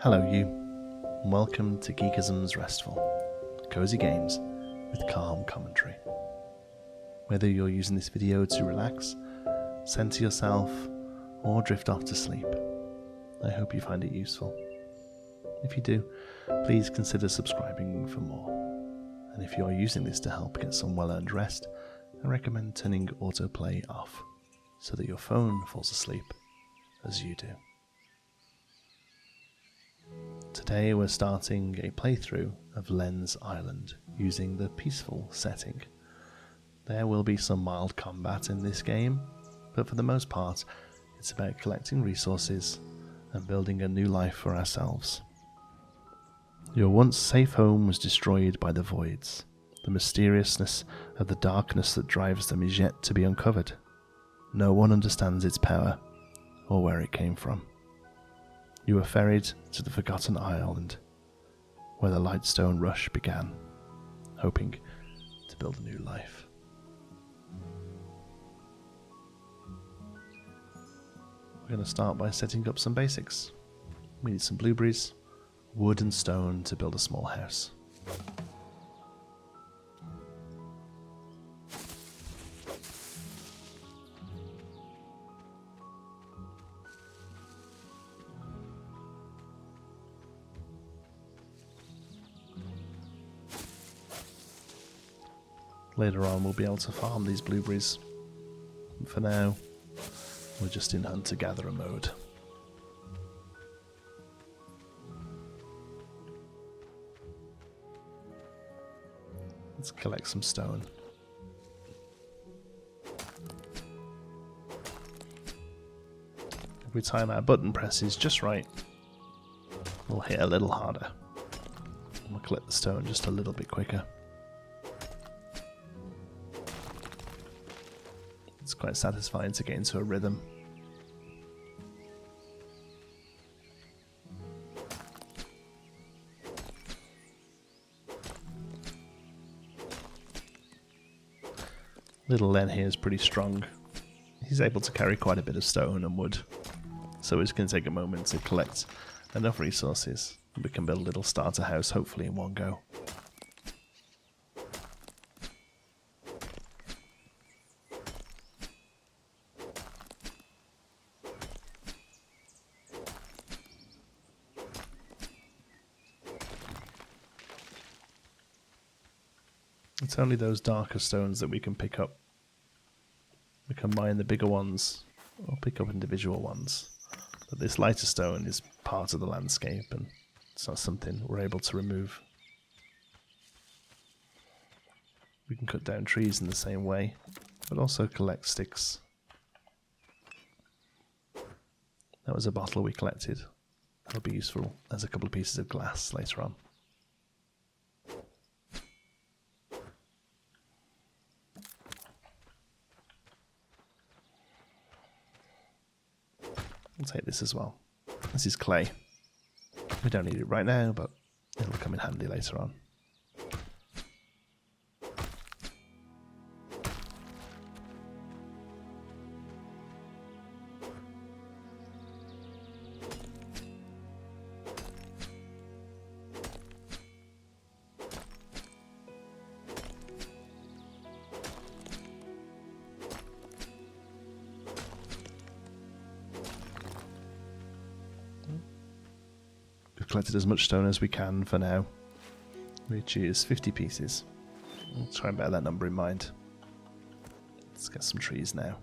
Hello you, and welcome to Geekism's Restful, cozy games with calm commentary. Whether you're using this video to relax, center yourself, or drift off to sleep, I hope you find it useful. If you do, please consider subscribing for more. And if you're using this to help get some well-earned rest, I recommend turning autoplay off so that your phone falls asleep as you do. Today we're starting a playthrough of Len's Island using the peaceful setting. There will be some mild combat in this game, but for the most part it's about collecting resources and building a new life for ourselves. Your once safe home was destroyed by the voids. The mysteriousness of the darkness that drives them is yet to be uncovered. No one understands its power or where it came from. You were ferried to the forgotten island, where the Lightstone Rush began, hoping to build a new life. We're going to start by setting up some basics. We need some blueberries, wood and stone to build a small house. Later on we'll be able to farm these blueberries. But for now, we're just in hunter-gatherer mode. Let's collect some stone. If we time our button presses just right, we'll hit a little harder. And we'll collect the stone just a little bit quicker. It's quite satisfying to get into a rhythm. Little Len here is pretty strong. He's able to carry quite a bit of stone and wood, so it's going to take a moment to collect enough resources and we can build a little starter house hopefully in one go. It's only those darker stones that we can pick up. We can mine the bigger ones or pick up individual ones. But this lighter stone is part of the landscape and it's not something we're able to remove. We can cut down trees in the same way, but also collect sticks. That was a bottle we collected. That'll be useful as a couple of pieces of glass later on. We'll take this as well. This is clay. We don't need it right now, but it'll come in handy later on. Collected as much stone as we can for now, which is 50 pieces. We'll try and bear that number in mind. Let's get some trees now.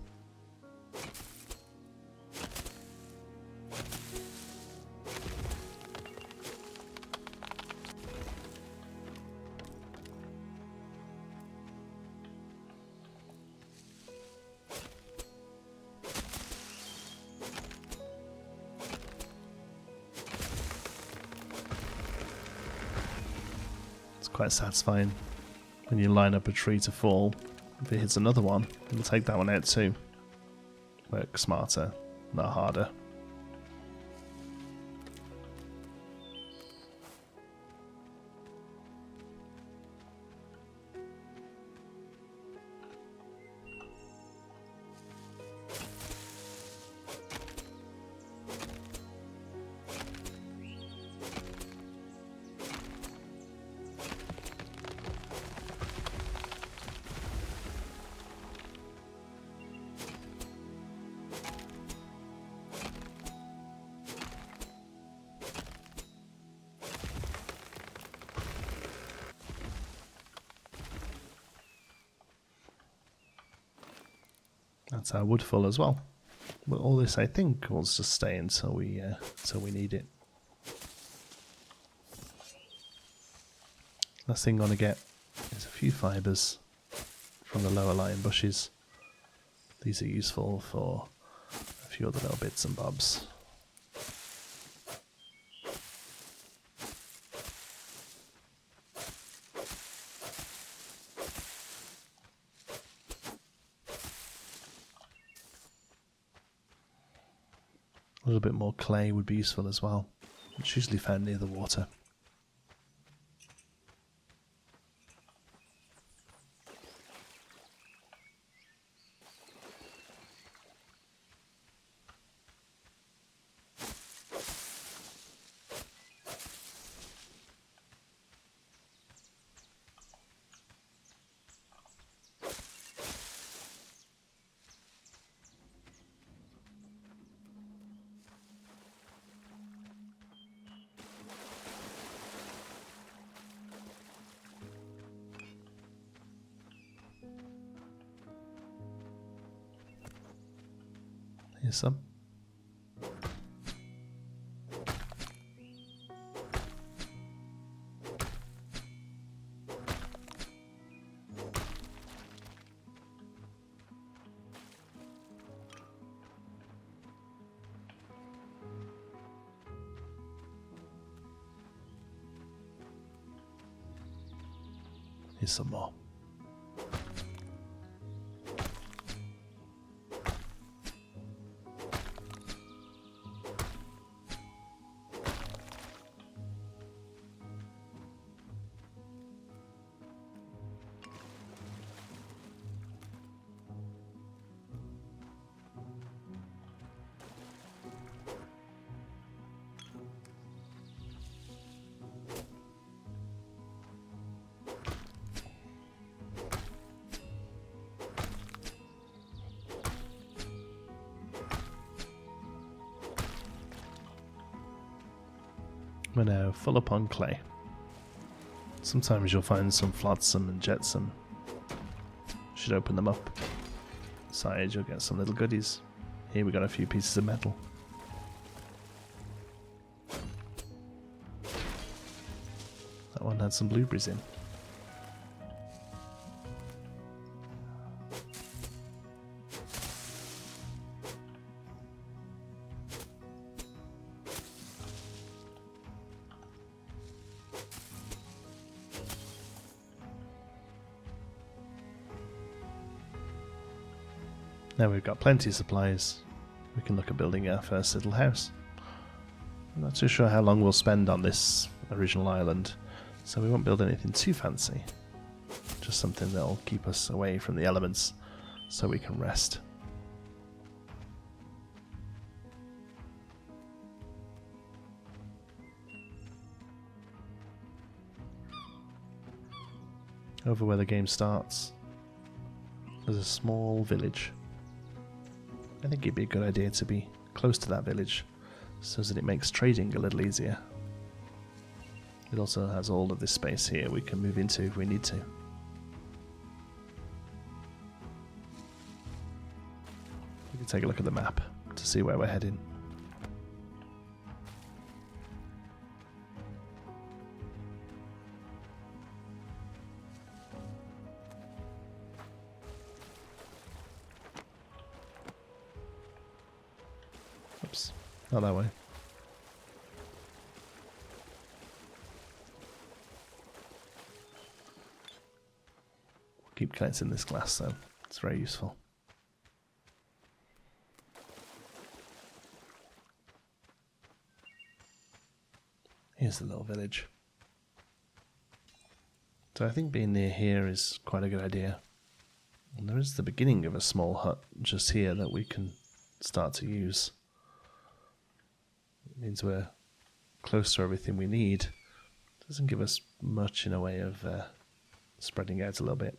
Quite satisfying when you line up a tree to fall. If it hits another one, it'll take that one out too. Work smarter, not harder. That's our wood full as well. But all this, I think, will just stay until we need it. Last thing I'm going to get is a few fibres from the lower lying bushes. These are useful for a few other little bits and bobs. A little bit more clay would be useful as well. It's usually found near the water. Here's some. Here's some more. We're now full up on clay. Sometimes you'll find some flotsam and jetsam. Should open them up. Inside you'll get some little goodies. Here we got a few pieces of metal. That one had some blueberries in. Now we've got plenty of supplies, we can look at building our first little house. I'm not too sure how long we'll spend on this original island, so we won't build anything too fancy. Just something that'll keep us away from the elements so we can rest. Over where the game starts, there's a small village. I think it'd be a good idea to be close to that village so that it makes trading a little easier. It also has all of this space here we can move into if we need to. We can take a look at the map to see where we're heading. Oops, not that way. Keep collecting this glass though, it's very useful. Here's the little village. So I think being near here is quite a good idea. And there is the beginning of a small hut just here that we can start to use. It means we're close to everything we need. Doesn't give us much in a way of spreading out a little bit.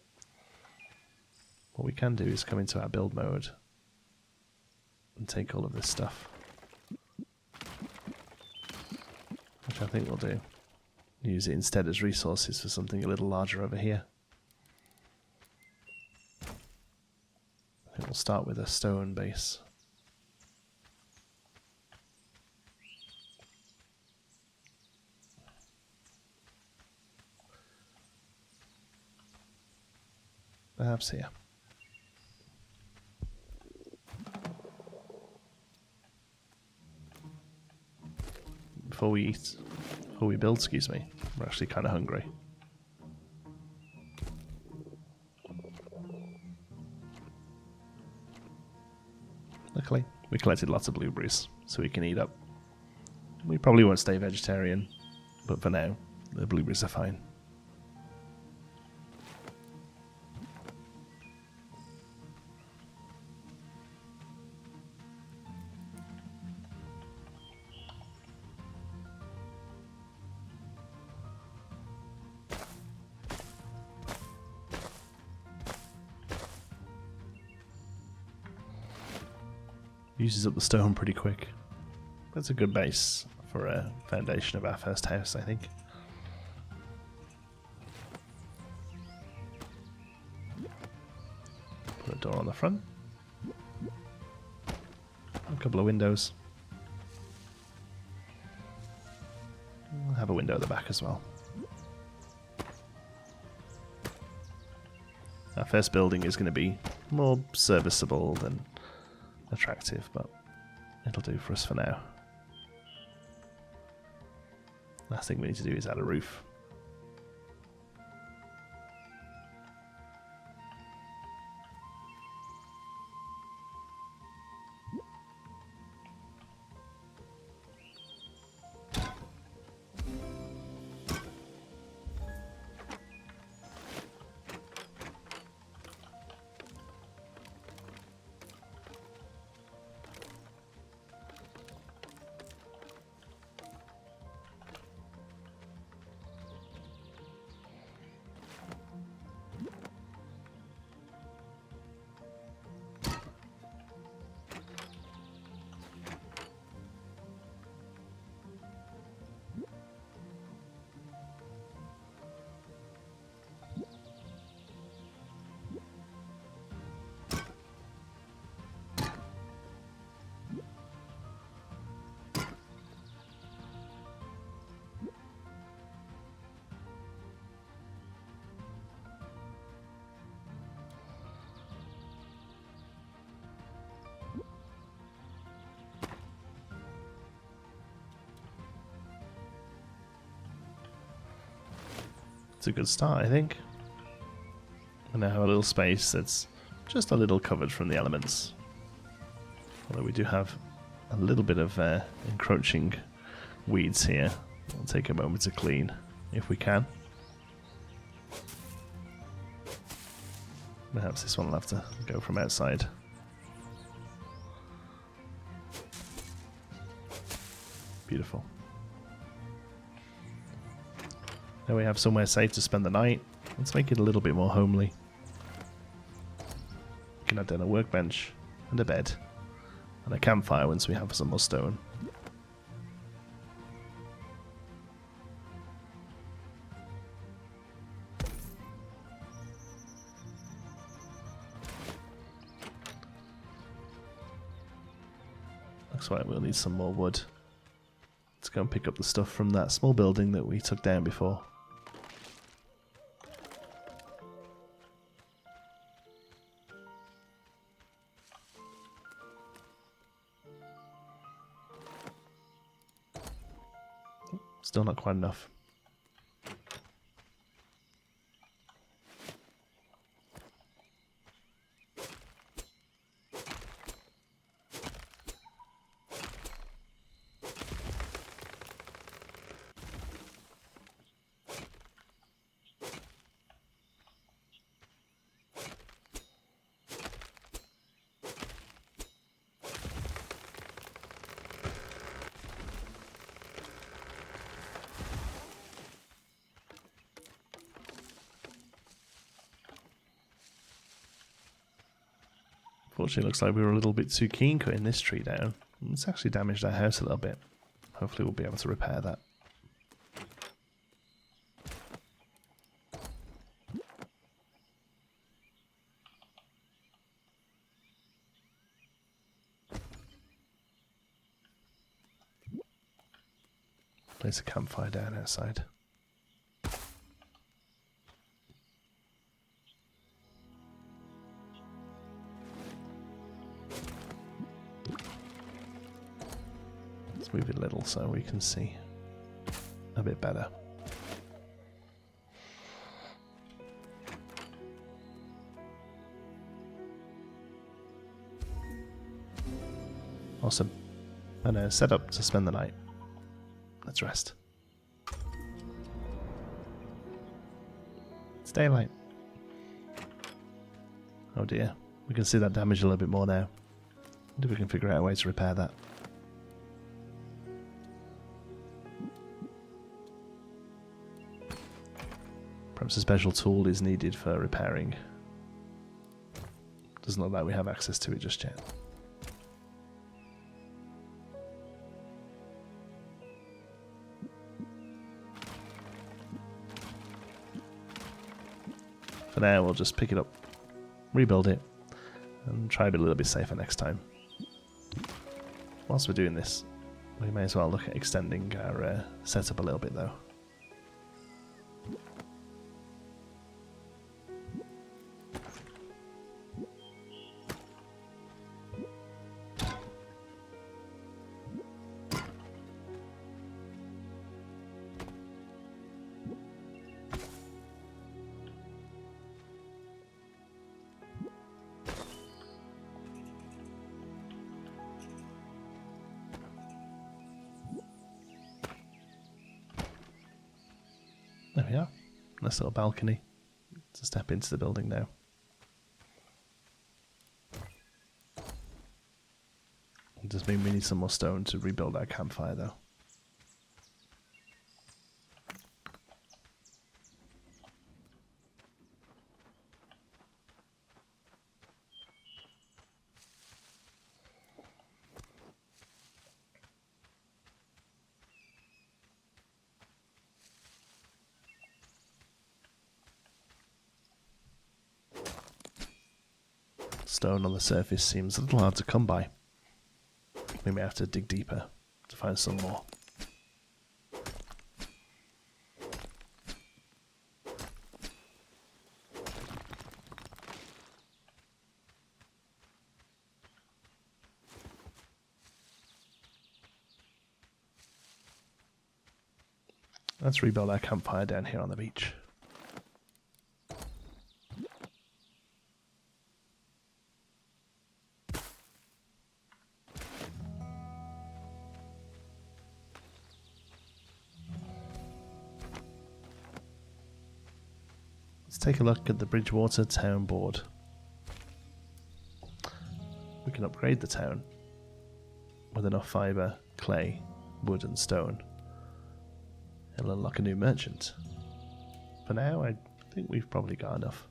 What we can do is come into our build mode and take all of this stuff, which I think we'll do. Use it instead as resources for something a little larger over here. I think we'll start with a stone base. Perhaps here. Before we build, excuse me, we're actually kind of hungry. Luckily, we collected lots of blueberries, so we can eat up. We probably won't stay vegetarian, but for now, the blueberries are fine. Uses up the stone pretty quick. That's a good base for a foundation of our first house, I think. Put a door on the front. A couple of windows. We'll have a window at the back as well. Our first building is going to be more serviceable than attractive, but it'll do for us for now. Last thing we need to do is add a roof. It's a good start, I think. We now have a little space that's just a little covered from the elements. Although we do have a little bit of encroaching weeds here. We'll take a moment to clean if we can. Perhaps this one will have to go from outside. Beautiful. Now we have somewhere safe to spend the night. Let's make it a little bit more homely. We can add in a workbench and a bed and a campfire once we have some more stone. Looks like we'll need some more wood. Let's go and pick up the stuff from that small building that we took down before. Still not quite enough. Unfortunately, it looks like we were a little bit too keen cutting this tree down. It's actually damaged our house a little bit. Hopefully we'll be able to repair that. place a campfire down outside. Let's move it a little so we can see a bit better. Awesome. And set up to spend the night. Let's rest. It's daylight. Oh dear. We can see that damage a little bit more now. I wonder if we can figure out a way to repair that. Perhaps a special tool is needed for repairing. Doesn't look like we have access to it just yet. For now, we'll just pick it up, rebuild it, and try to be a little bit safer next time. Whilst we're doing this, we may as well look at extending our setup a little bit though. There we are. Nice little balcony to step into the building now. It does mean we need some more stone to rebuild our campfire though. Stone on the surface seems a little hard to come by. We may have to dig deeper to find some more. Let's rebuild our campfire down here on the beach. Let's take a look at the Bridgewater Town Board. We can upgrade the town with enough fibre, clay, wood and stone. It'll unlock a new merchant. For now, I think we've probably got enough.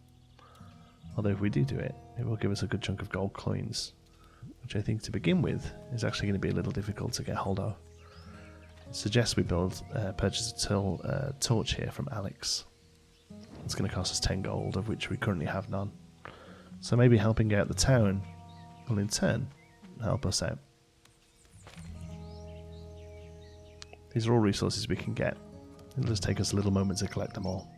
Although if we do it, it will give us a good chunk of gold coins, which I think to begin with is actually going to be a little difficult to get hold of. It suggests we purchase a torch here from Alex. It's going to cost us 10 gold, of which we currently have none. So maybe helping out the town will in turn help us out. These are all resources we can get. It'll just take us a little moment to collect them all.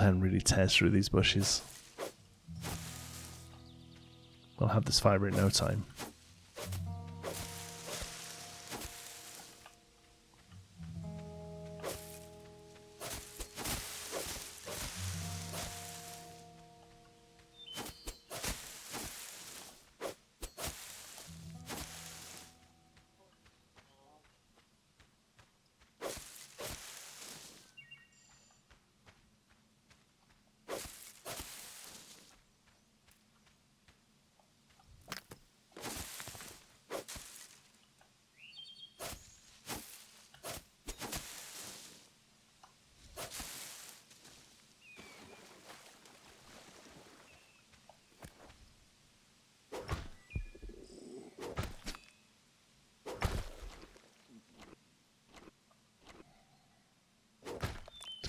and really tears through these bushes. We'll have this fibre in no time.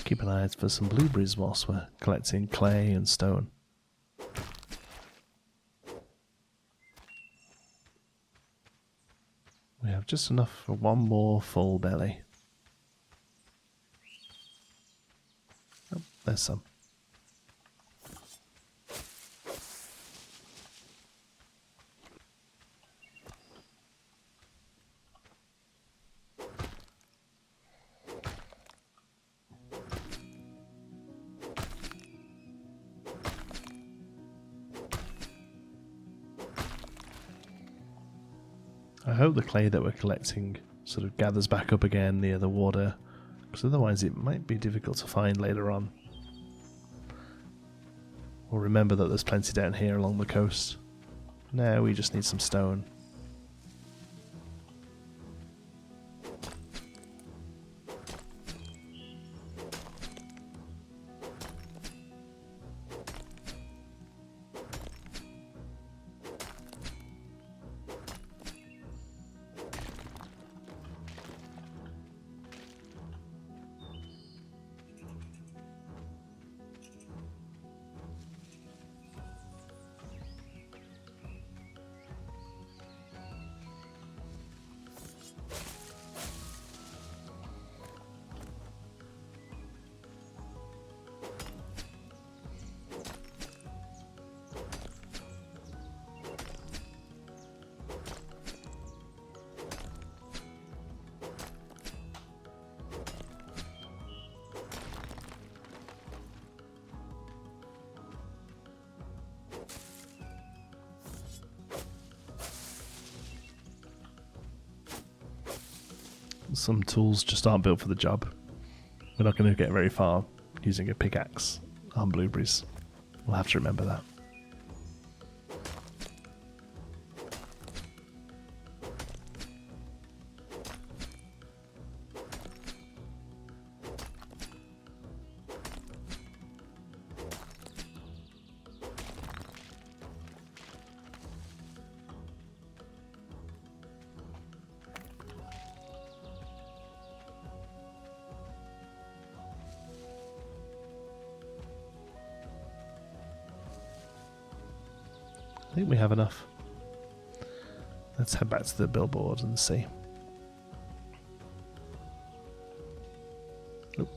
Keep an eye out for some blueberries whilst we're collecting clay and stone. We have just enough for one more full belly. Oh, there's some. I hope the clay that we're collecting sort of gathers back up again near the water, because otherwise it might be difficult to find later on. We'll remember that there's plenty down here along the coast. Now we just need some stone. Some tools just aren't built for the job. We're not going to get very far using a pickaxe on blueberries. We'll have to remember that. I think we have enough. Let's head back to the billboard and see. Oh,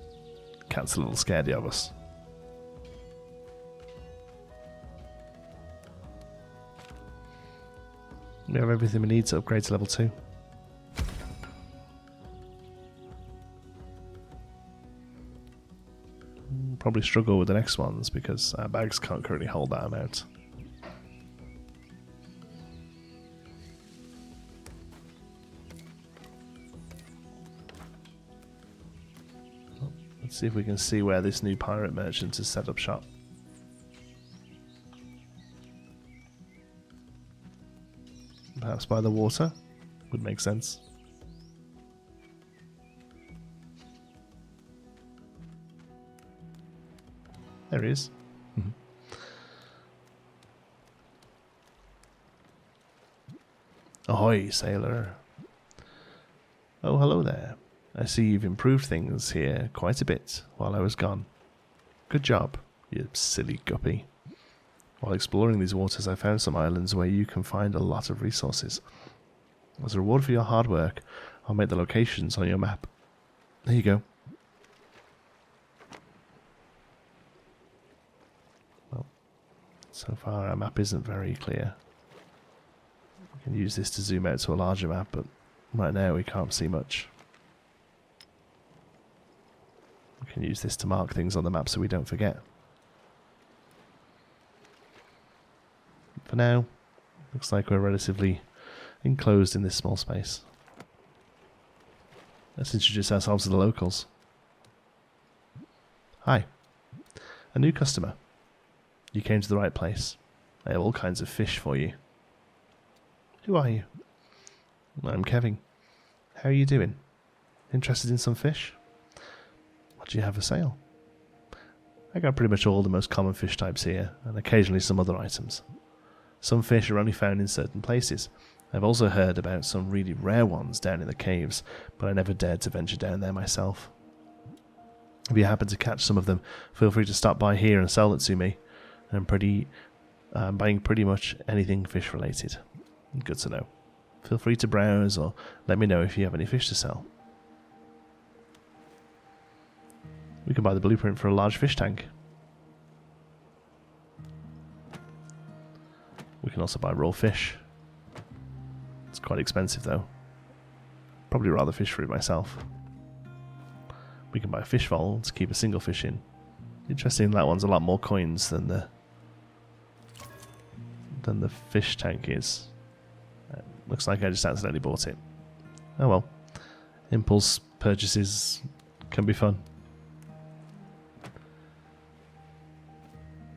cat's a little scaredy of us. We have everything we need to upgrade to level 2. Probably struggle with the next ones because our bags can't currently hold that amount. Let's see if we can see where this new pirate merchant has set up shop. Perhaps by the water would make sense. There he is. Ahoy, sailor. Oh, hello there. I see you've improved things here quite a bit while I was gone. Good job, you silly guppy. While exploring these waters, I found some islands where you can find a lot of resources. As a reward for your hard work, I'll make the locations on your map. There you go. So far our map isn't very clear. We can use this to zoom out to a larger map, but right now we can't see much. We can use this to mark things on the map so we don't forget. For now, looks like we're relatively enclosed in this small space. Let's introduce ourselves to the locals. Hi. A new customer. You came to the right place. I have all kinds of fish for you. Who are you? I'm Kevin. How are you doing? Interested in some fish? What do you have for sale? I got pretty much all the most common fish types here, and occasionally some other items. Some fish are only found in certain places. I've also heard about some really rare ones down in the caves, but I never dared to venture down there myself. If you happen to catch some of them, feel free to stop by here and sell it to me. I'm buying pretty much anything fish related. Good to know. Feel free to browse or let me know if you have any fish to sell. We can buy the blueprint for a large fish tank. We can also buy raw fish. It's quite expensive though. Probably rather fish for it myself. We can buy a fish bowl to keep a single fish in. Interesting, that one's a lot more coins than the fish tank is. Looks like I just accidentally bought it. Oh well. Impulse purchases can be fun.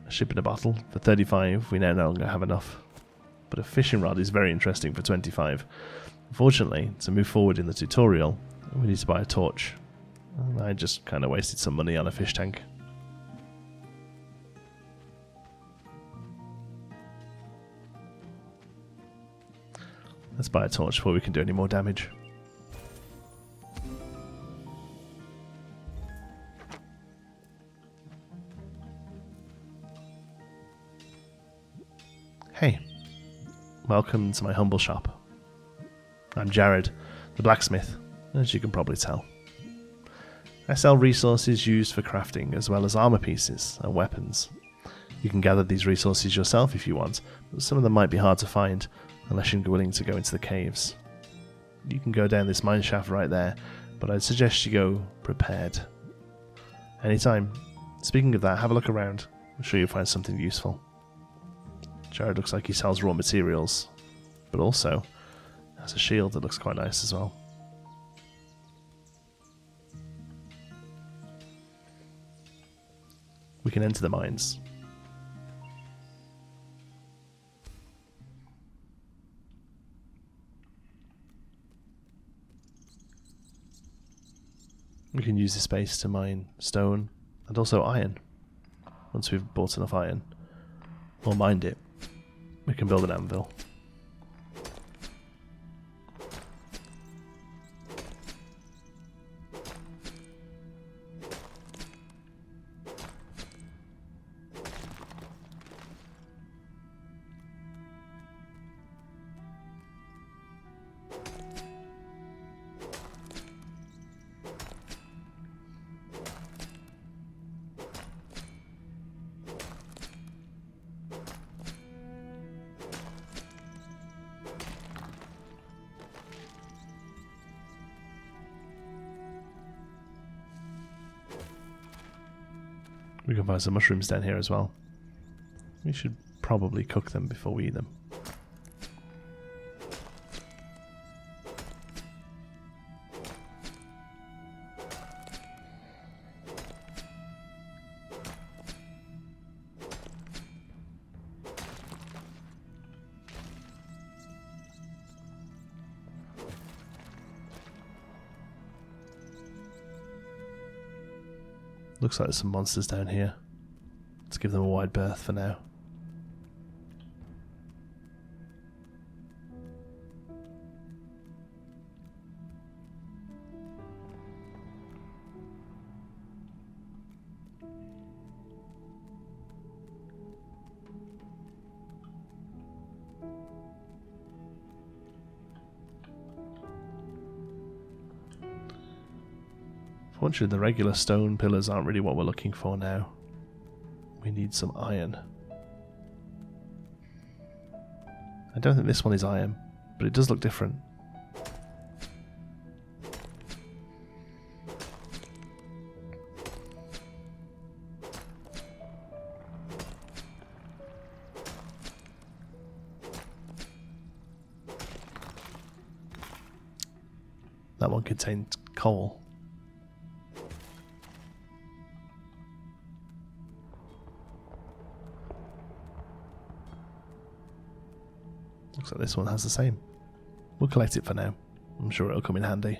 A ship in a bottle for 35, we now no longer have enough. But a fishing rod is very interesting for 25. Unfortunately, to move forward in the tutorial, we need to buy a torch. I just kind of wasted some money on a fish tank. Let's buy a torch before we can do any more damage. Hey, welcome to my humble shop. I'm Jared, the blacksmith, as you can probably tell. I sell resources used for crafting, as well as armor pieces and weapons. You can gather these resources yourself if you want, but some of them might be hard to find, unless you're willing to go into the caves. You can go down this mine shaft right there, but I'd suggest you go prepared. Anytime. Speaking of that, have a look around. I'm sure you'll find something useful. Jared looks like he sells raw materials, but also has a shield that looks quite nice as well. We can enter the mines. We can use this space to mine stone and also iron. Once we've bought enough iron, or mined it, we can build an anvil. We can find some mushrooms down here as well. We should probably cook them before we eat them. Looks like there's some monsters down here. Let's give them a wide berth for now. Fortunately, the regular stone pillars aren't really what we're looking for now. We need some iron. I don't think this one is iron, but it does look different. That one contained coal. Looks like this one has the same. We'll collect it for now. I'm sure it'll come in handy.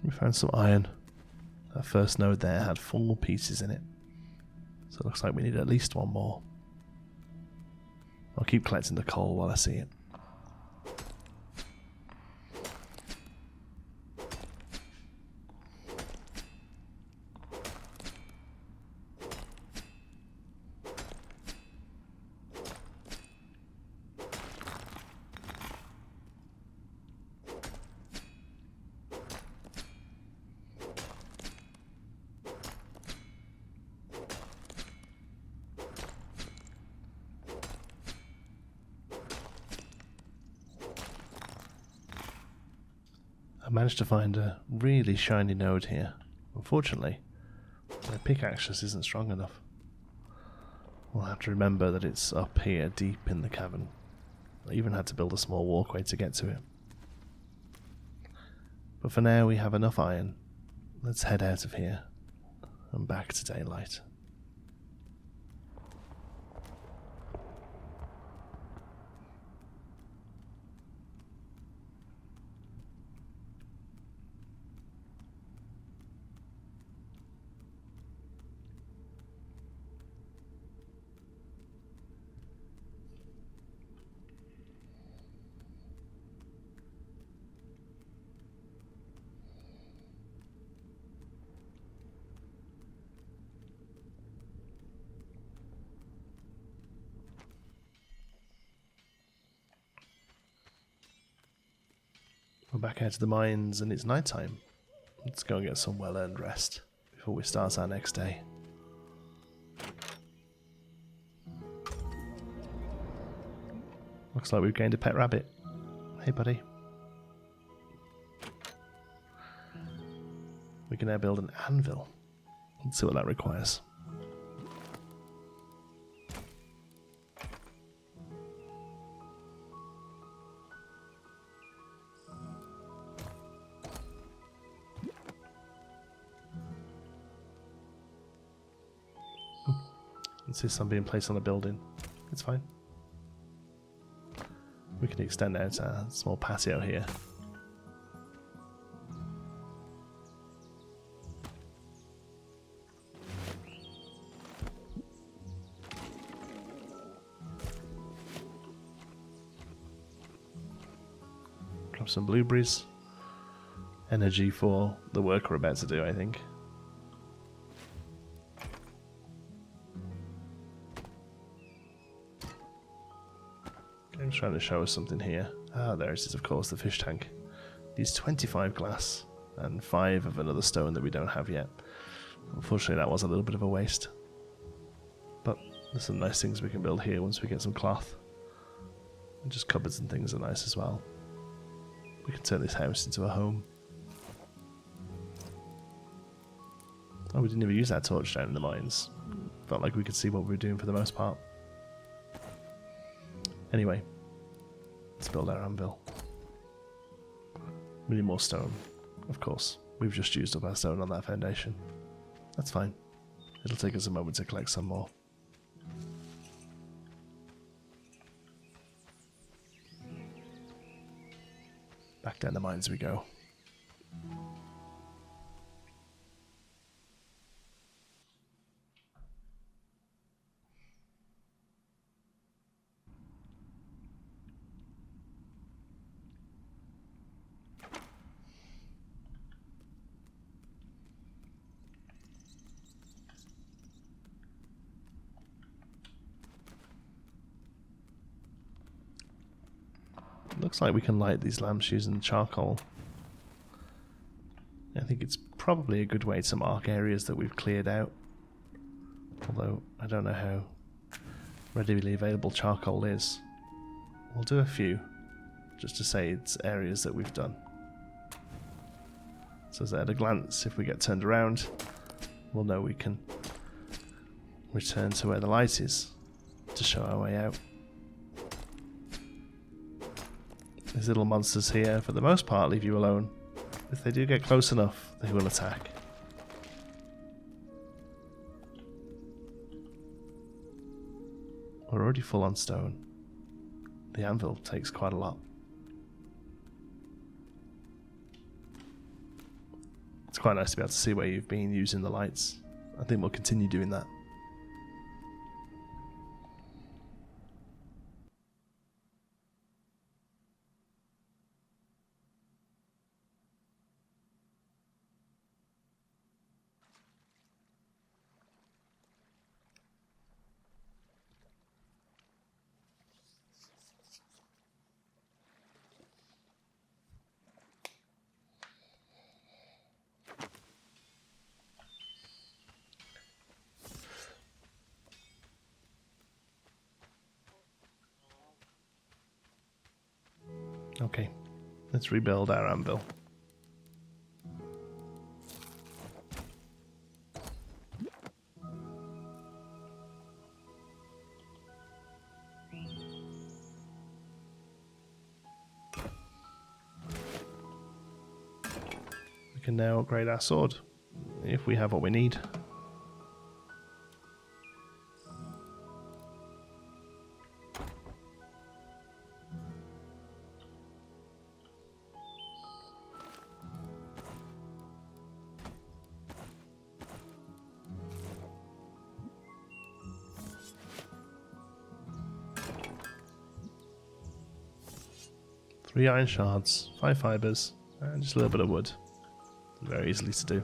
We found some iron. That first node there had 4 pieces in it. So it looks like we need at least 1 more. I'll keep collecting the coal while I see it. I managed to find a really shiny node here. Unfortunately, my pickaxe just isn't strong enough. We'll have to remember that it's up here deep in the cavern. I even had to build a small walkway to get to it. But for now we have enough iron. Let's head out of here and back to daylight. We're back out of the mines and it's night time. Let's go and get some well-earned rest before we start our next day. Looks like we've gained a pet rabbit. Hey buddy. We can now build an anvil. Let's see what that requires. Insist on being placed on a building. It's fine. We can extend out a small patio here. Drop some blueberries. Energy for the work we're about to do, I think. I'm trying to show us something here. Ah, there it is, of course, the fish tank. These 25 glass and 5 of another stone that we don't have yet. Unfortunately, that was a little bit of a waste. But there's some nice things we can build here once we get some cloth. And just cupboards and things are nice as well. We can turn this house into a home. Oh, we didn't even use that torch down in the mines. Felt like we could see what we were doing for the most part. Anyway, let's build our anvil. We need more stone, of course. We've just used up our stone on that foundation. That's fine. It'll take us a moment to collect some more. Back down the mines we go. looks like we can light these lamps using charcoal. I think it's probably a good way to mark areas that we've cleared out. Although, I don't know how readily available charcoal is. We'll do a few, just to say it's areas that we've done. So at a glance, if we get turned around, we'll know we can return to where the light is to show our way out. These little monsters here, for the most part, leave you alone. If they do get close enough, they will attack. We're already full on stone. The anvil takes quite a lot. It's quite nice to be able to see where you've been using the lights. I think we'll continue doing that. Okay, let's rebuild our anvil. We can now upgrade our sword, if we have what we need. Three iron shards, 5 fibres, and just a little bit of wood. Very easily to do.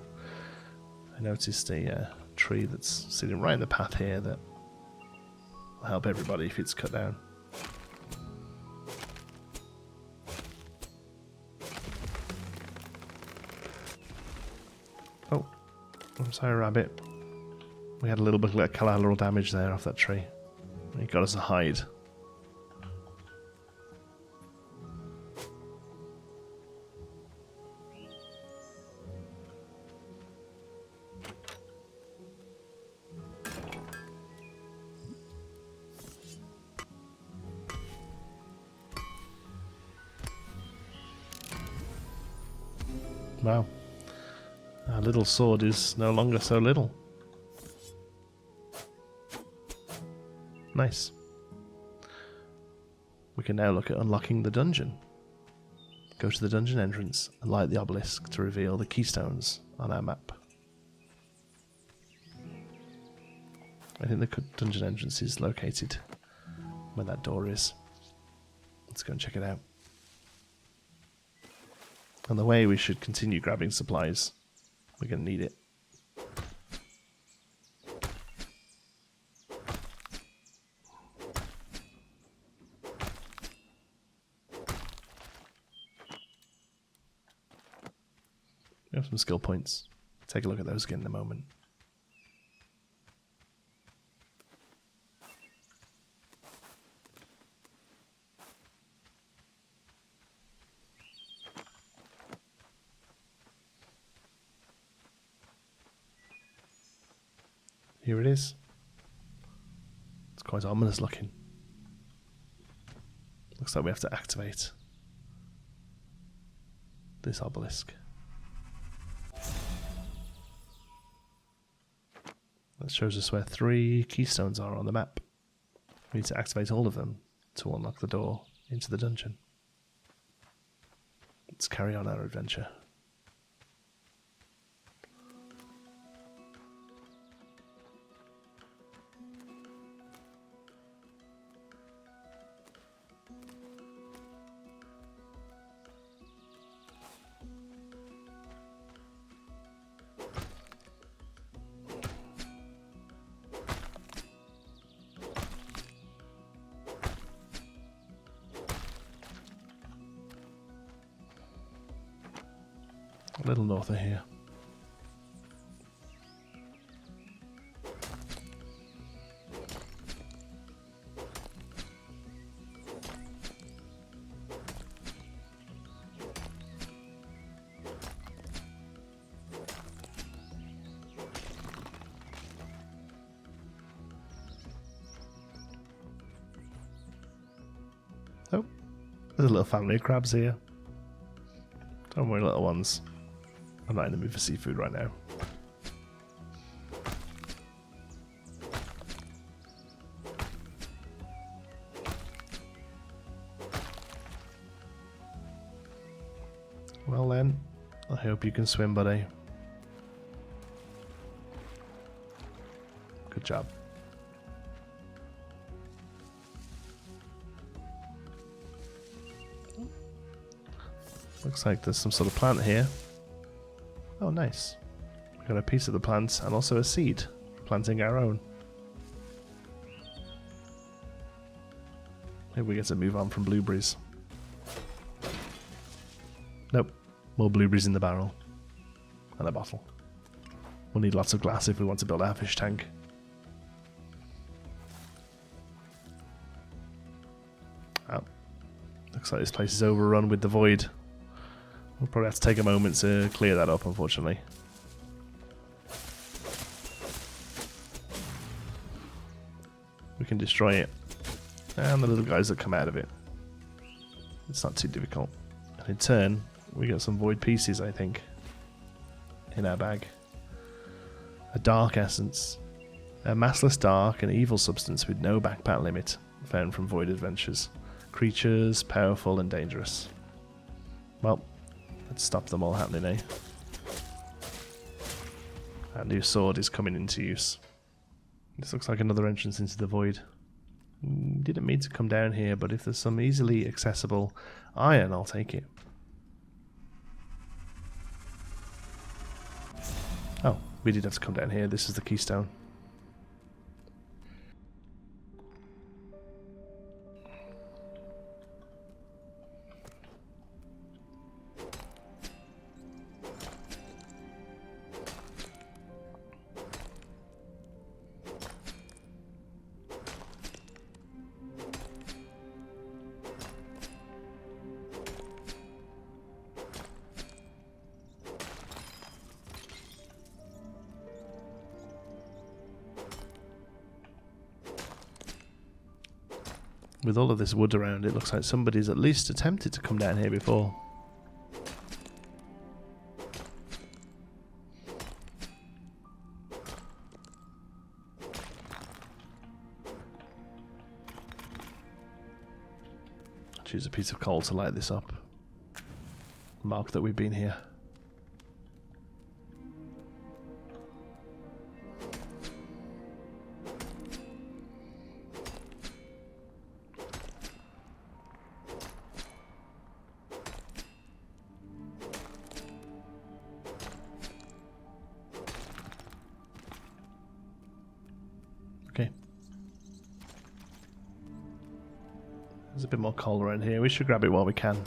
I noticed a tree that's sitting right in the path here that will help everybody if it's cut down. Oh, I'm sorry, rabbit. We had a little bit of collateral damage there off that tree. It got us a hide. Wow, our little sword is no longer so little. Nice. We can now look at unlocking the dungeon. Go to the dungeon entrance and light the obelisk to reveal the keystones on our map. I think the dungeon entrance is located where that door is. Let's go and check it out. On the way, we should continue grabbing supplies. We're going to need it. We have some skill points. Take a look at those again in a moment. Here it is. It's quite ominous looking. Looks like we have to activate this obelisk. That shows us where 3 keystones are on the map. We need to activate all of them to unlock the door into the dungeon. Let's carry on our adventure. A little north of here. Oh, there's a little family of crabs here. Don't worry, little ones. I'm not in the mood for seafood right now. Well then, I hope you can swim, buddy. Good job. Looks like there's some sort of plant here. Oh, nice. We got a piece of the plant and also a seed. Planting our own. Maybe we get to move on from blueberries. Nope. More blueberries in the barrel. And a bottle. We'll need lots of glass if we want to build our fish tank. Oh. Looks like this place is overrun with the void. We'll probably have to take a moment to clear that up, unfortunately. We can destroy it. And the little guys that come out of it. It's not too difficult. And in turn, we get some void pieces, I think, in our bag. A dark essence. A massless dark and evil substance with no backpack limit, found from void adventures. Creatures, powerful and dangerous. Well, let's stop them all happening, eh? Our new sword is coming into use. This looks like another entrance into the void. Didn't mean to come down here, but if there's some easily accessible iron, I'll take it. Oh, we did have to come down here. This is the keystone. With all of this wood around, it looks like somebody's at least attempted to come down here before. Choose a piece of coal to light this up. Mark that we've been here. Okay. There's a bit more coal around here. We should grab it while we can.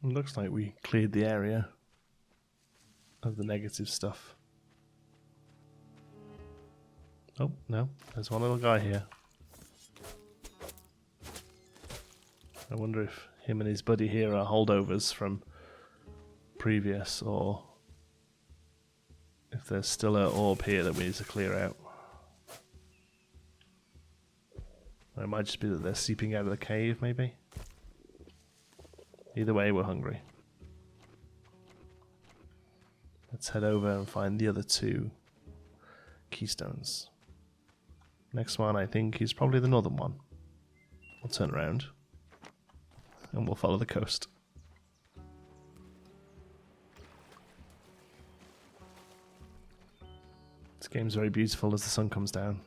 It looks like we cleared the area of the negative stuff. Oh, no. There's one little guy here. I wonder if him and his buddy here are holdovers from previous, or if there's still an orb here that we need to clear out. Or it might just be that they're seeping out of the cave, maybe? Either way, we're hungry. Let's head over and find the other two keystones. Next one, I think, is probably the northern one. We'll turn around and we'll follow the coast. This game's very beautiful as the sun comes down.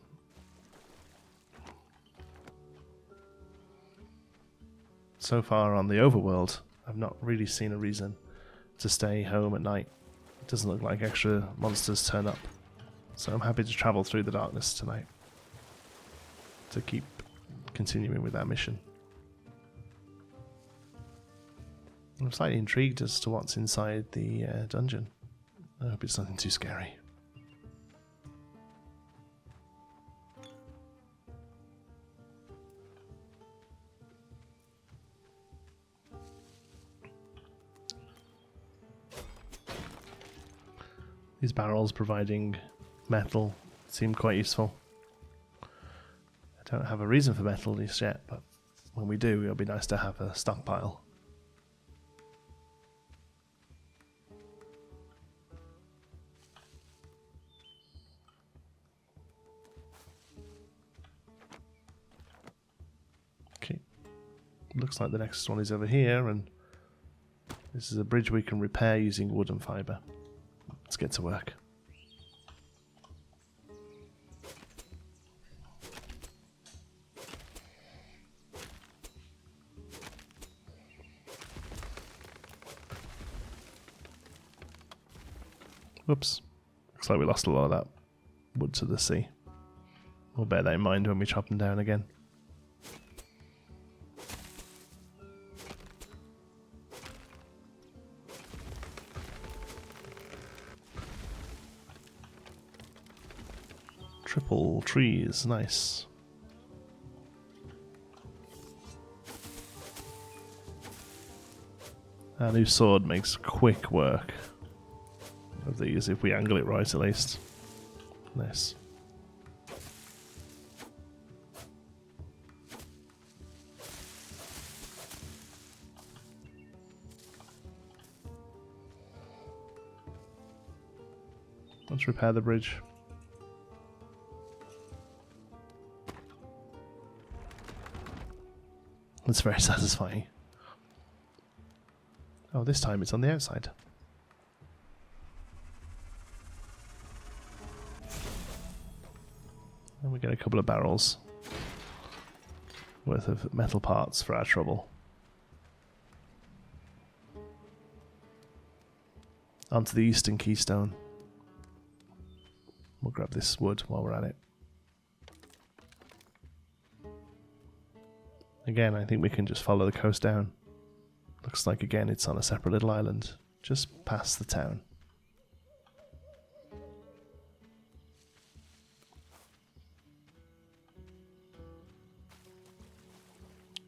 So far on the overworld, I've not really seen a reason to stay home at night. It doesn't look like extra monsters turn up. So I'm happy to travel through the darkness tonight to keep continuing with that mission. I'm slightly intrigued as to what's inside the dungeon. I hope it's nothing too scary. These barrels providing metal seem quite useful. I don't have a reason for metal just yet, but when we do, it'll be nice to have a stockpile. Okay, looks like the next one is over here, and this is a bridge we can repair using wood and fibre. Let's get to work. Whoops. Looks like we lost a lot of that wood to the sea. We'll bear that in mind when we chop them down again. Triple trees, nice. Our new sword makes quick work of these, if we angle it right at least. Nice. Let's repair the bridge. That's very satisfying. Oh, this time it's on the outside. And we get a couple of barrels worth of metal parts for our trouble. Onto the eastern keystone. We'll grab this wood while we're at it. Again, I think we can just follow the coast down. Looks like again it's on a separate little island, just past the town.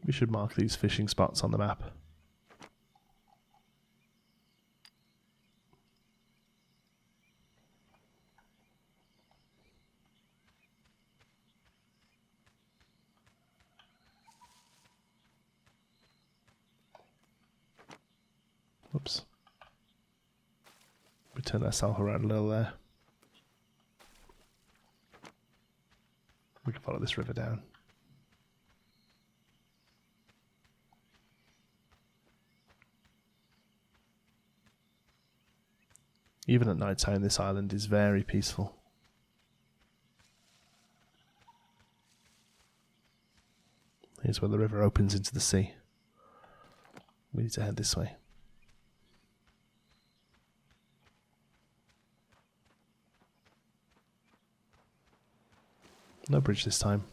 We should mark these fishing spots on the map. Whoops. We turned ourselves around a little there. We can follow this river down. Even at night time, this island is very peaceful. Here's where the river opens into the sea. We need to head this way. No bridge this time.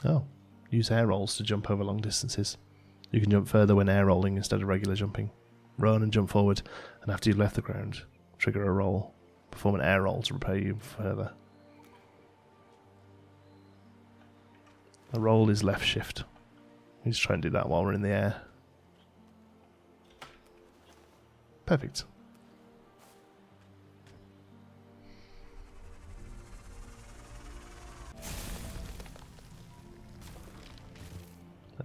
Oh, use air rolls to jump over long distances. You can jump further when air rolling instead of regular jumping. Run and jump forward, and after you've left the ground, trigger a roll. Perform an air roll to propel you further. The roll is left shift. We just try and do that while we're in the air. Perfect.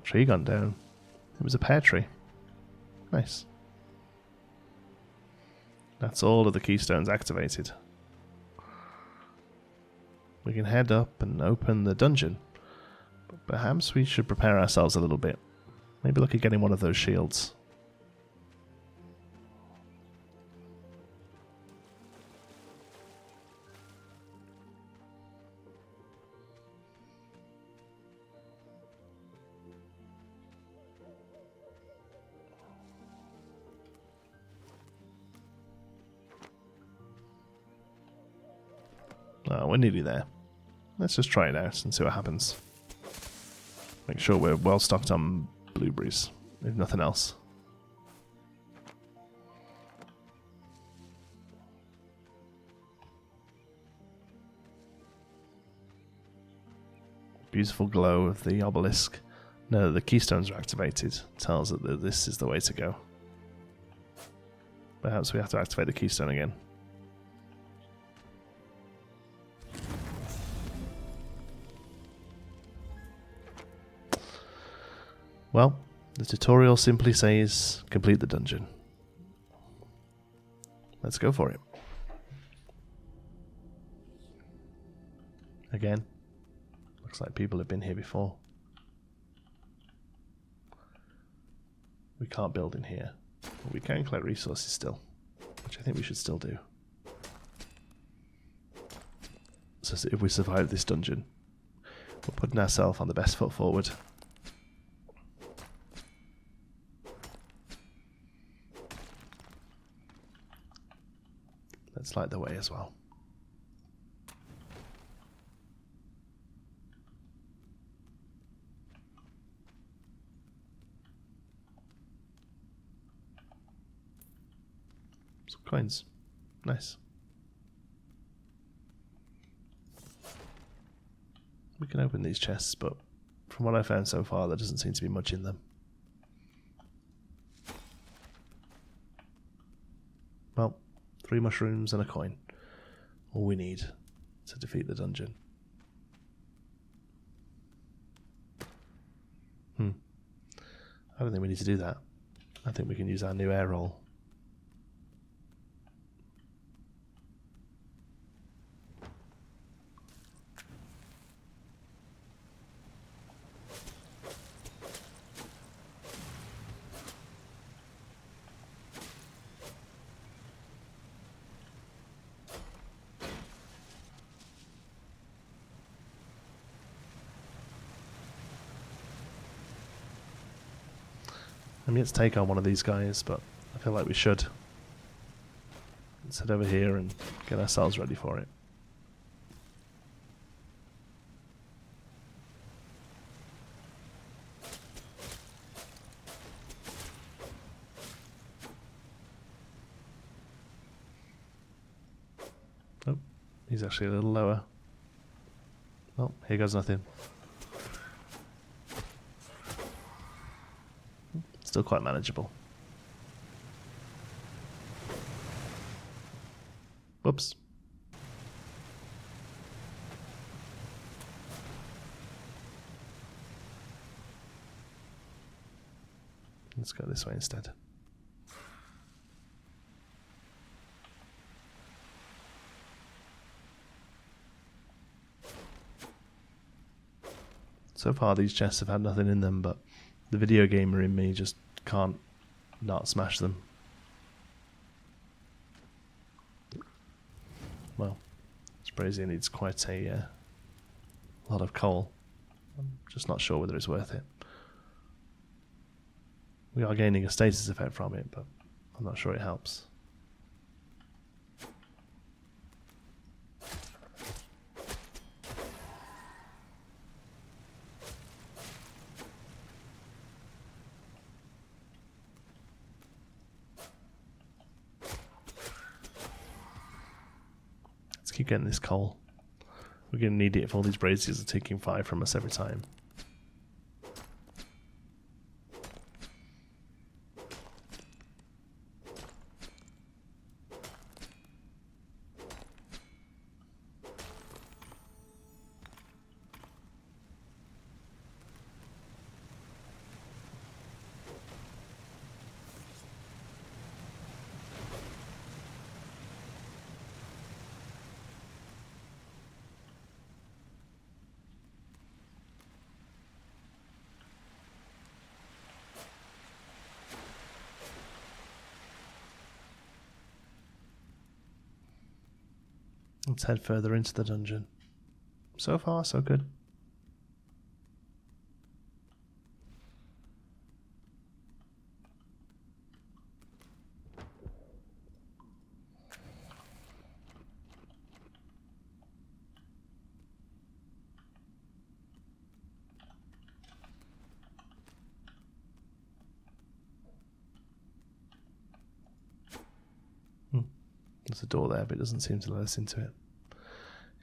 tree gone down. It was a pear tree. Nice. That's all of the keystones activated. We can head up and open the dungeon. But perhaps we should prepare ourselves a little bit. Maybe look at getting one of those shields. Oh, we're nearly there. Let's just try it out and see what happens. Make sure we're well stocked on blueberries, if nothing else. Beautiful glow of the obelisk. Now that the keystones are activated, tells us that this is the way to go. Perhaps we have to activate the keystone again. Well, the tutorial simply says complete the dungeon. Let's go for it. Again, looks like people have been here before. We can't build in here, but we can collect resources still, which I think we should still do. So if we survive this dungeon, we're putting ourselves on the best foot forward. Let's light the way as well. Some coins. Nice. We can open these chests, but from what I found so far, there doesn't seem to be much in them. Well, 3 mushrooms and a coin. All we need to defeat the dungeon. I don't think we need to do that. I think we can use our new air roll. I'm yet to take on one of these guys, but I feel like we should. Let's head over here and get ourselves ready for it. Oh, he's actually a little lower. Oh, here goes nothing. Still quite manageable. Whoops. Let's go this way instead. So far these chests have had nothing in them, but the video gamer in me just can't not smash them. Well, Sprazier needs quite a lot of coal. I'm just not sure whether it's worth it. We are gaining a status effect from it, but I'm not sure it helps. Keep getting this coal. We're going to need it if all these braziers are taking 5 from us every time. Let's head further into the dungeon. So far, so good. There's a door there, but it doesn't seem to let us into it.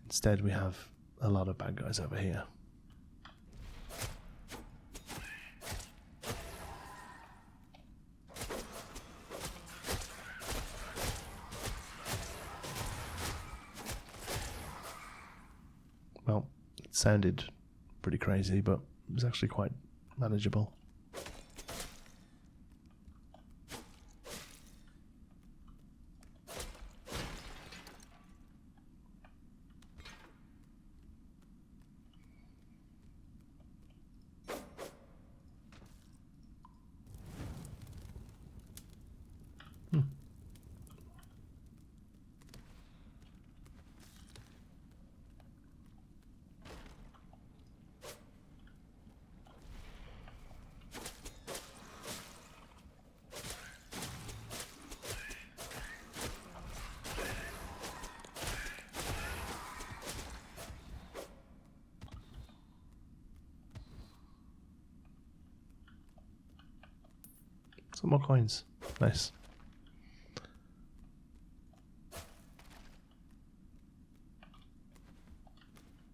Instead, we have a lot of bad guys over here. Well, it sounded pretty crazy, but it was actually quite manageable. Some more coins. Nice.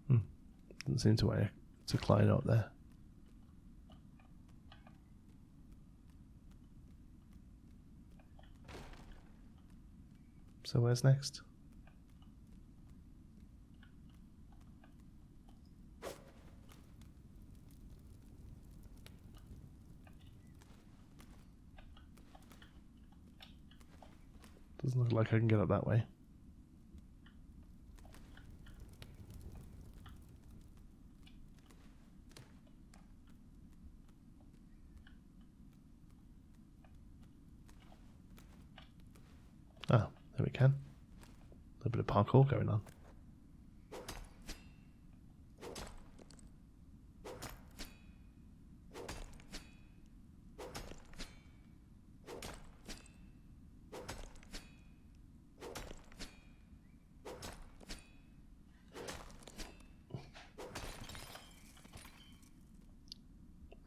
Doesn't seem to way to climb up there. So where's next? Doesn't look like I can get up that way. Ah, there we can. A little bit of parkour going on.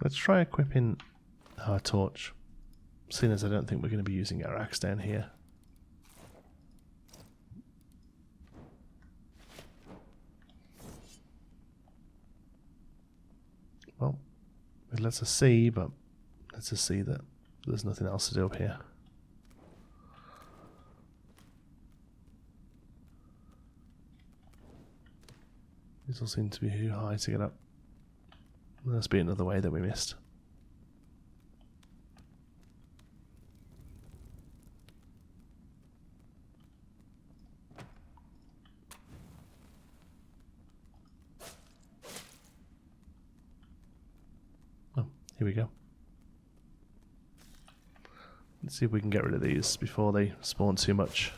Let's try equipping our torch, seeing as I don't think we're going to be using our axe down here. Well, it lets us see, but lets us see that there's nothing else to do up here. These all seem to be too high to get up. There must be another way that we missed. Oh, here we go. Let's see if we can get rid of these before they spawn too much.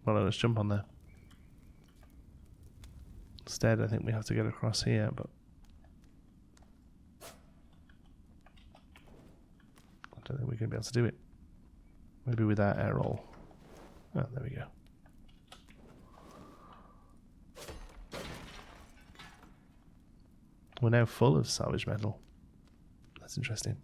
Well, let's jump on there. Instead, I think we have to get across here, but I don't think we're going to be able to do it. Maybe with that air roll. Oh, there we go. We're now full of salvage metal. That's interesting.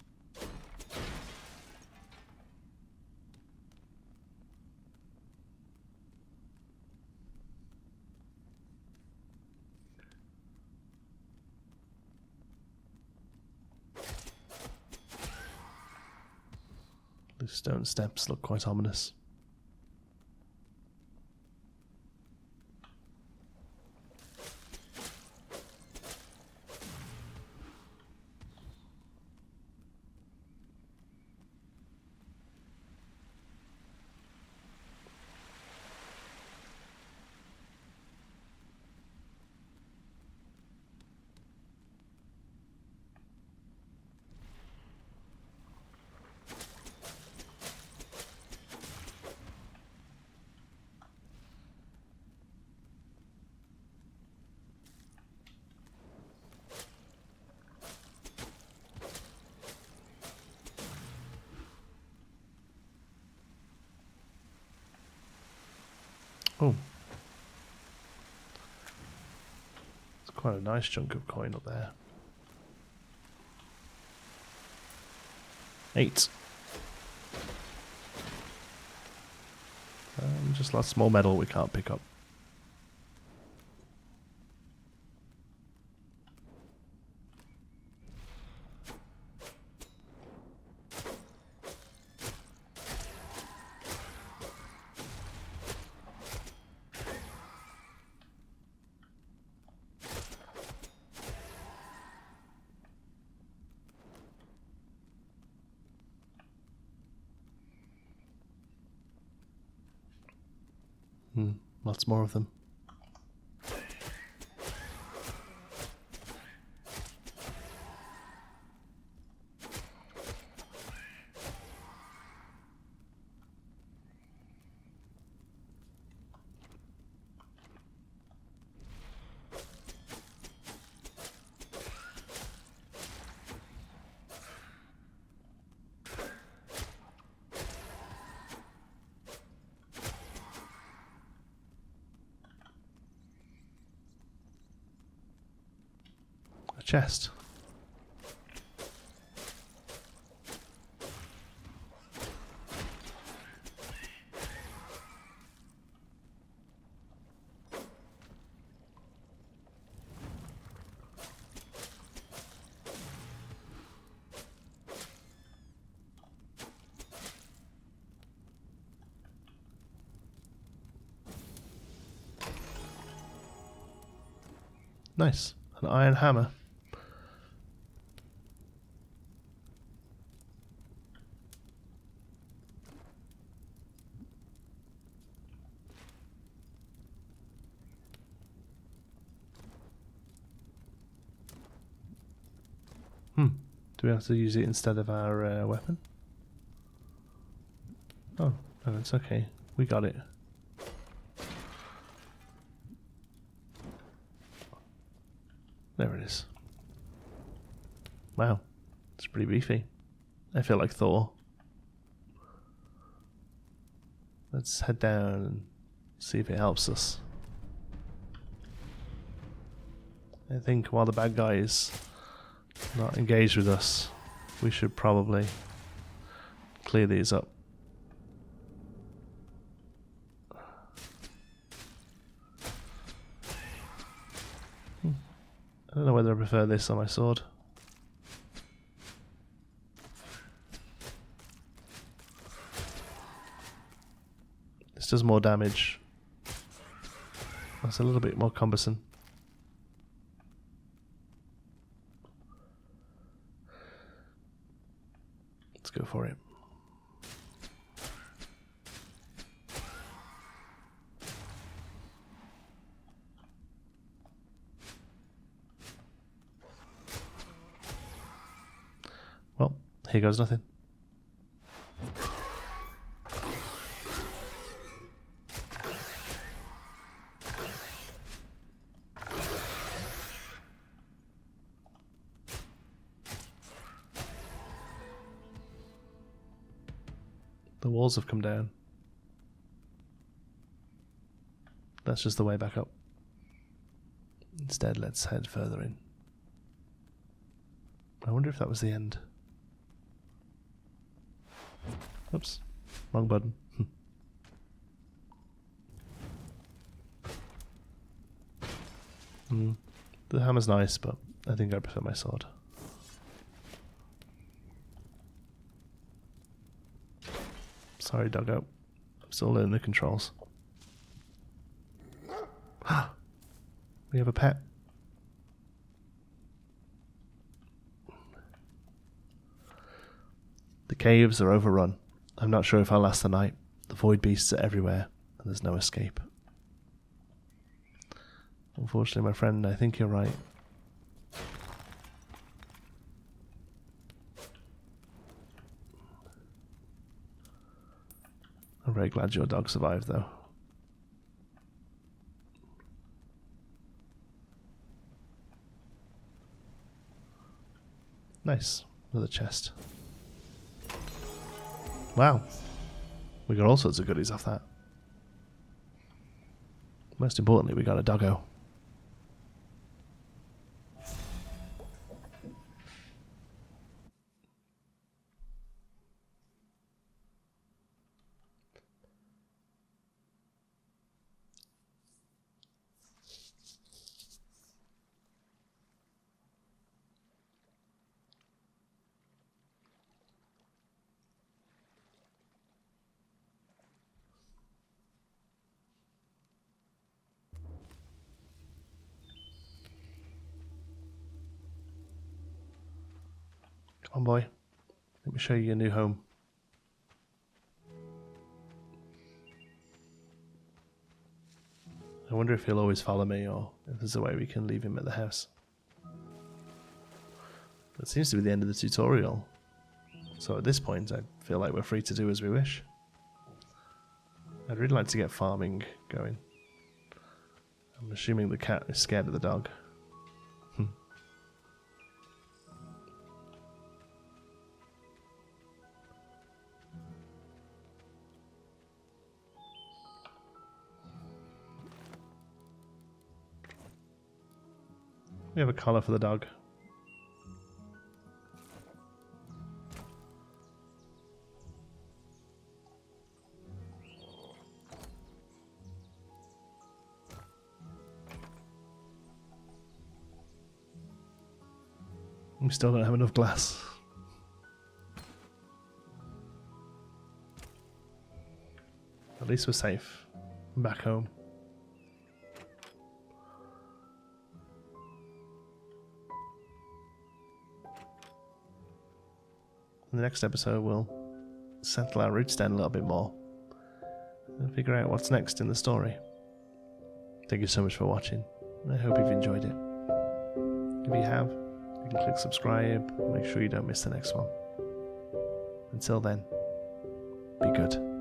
The stone steps look quite ominous. Oh. It's quite a nice chunk of coin up there. 8. Just lots more metal we can't pick up. Lots more of them. Chest. Nice. An iron hammer. Do we have to use it instead of our weapon? Oh, no, it's okay. We got it. There it is. Wow, it's pretty beefy. I feel like Thor. Let's head down and see if it helps us. I think while the bad guy is not engaged with us, we should probably clear these up. I don't know whether I prefer this on my sword. This does more damage. That's a little bit more cumbersome. Let's go for it. Well, here goes nothing. The walls have come down. That's just the way back up. Instead, let's head further in. I wonder if that was the end. Oops, wrong button. The hammer's nice, but I think I prefer my sword. Sorry, doggo. I'm still learning the controls. We have a pet. The caves are overrun. I'm not sure if I'll last the night. The void beasts are everywhere, and there's no escape. Unfortunately, my friend, I think you're right. I'm very glad your dog survived, though. Nice. Another chest. Wow. We got all sorts of goodies off that. Most importantly, we got a doggo. Come on, boy. Let me show you your new home. I wonder if he'll always follow me, or if there's a way we can leave him at the house. That seems to be the end of the tutorial. So at this point, I feel like we're free to do as we wish. I'd really like to get farming going. I'm assuming the cat is scared of the dog. We have a collar for the dog. We still don't have enough glass. At least we're safe. Back home. In the next episode, we'll settle our roots down a little bit more and figure out what's next in the story. Thank you so much for watching. I hope you've enjoyed it. If you have, you can click subscribe. Make sure you don't miss the next one. Until then, be good.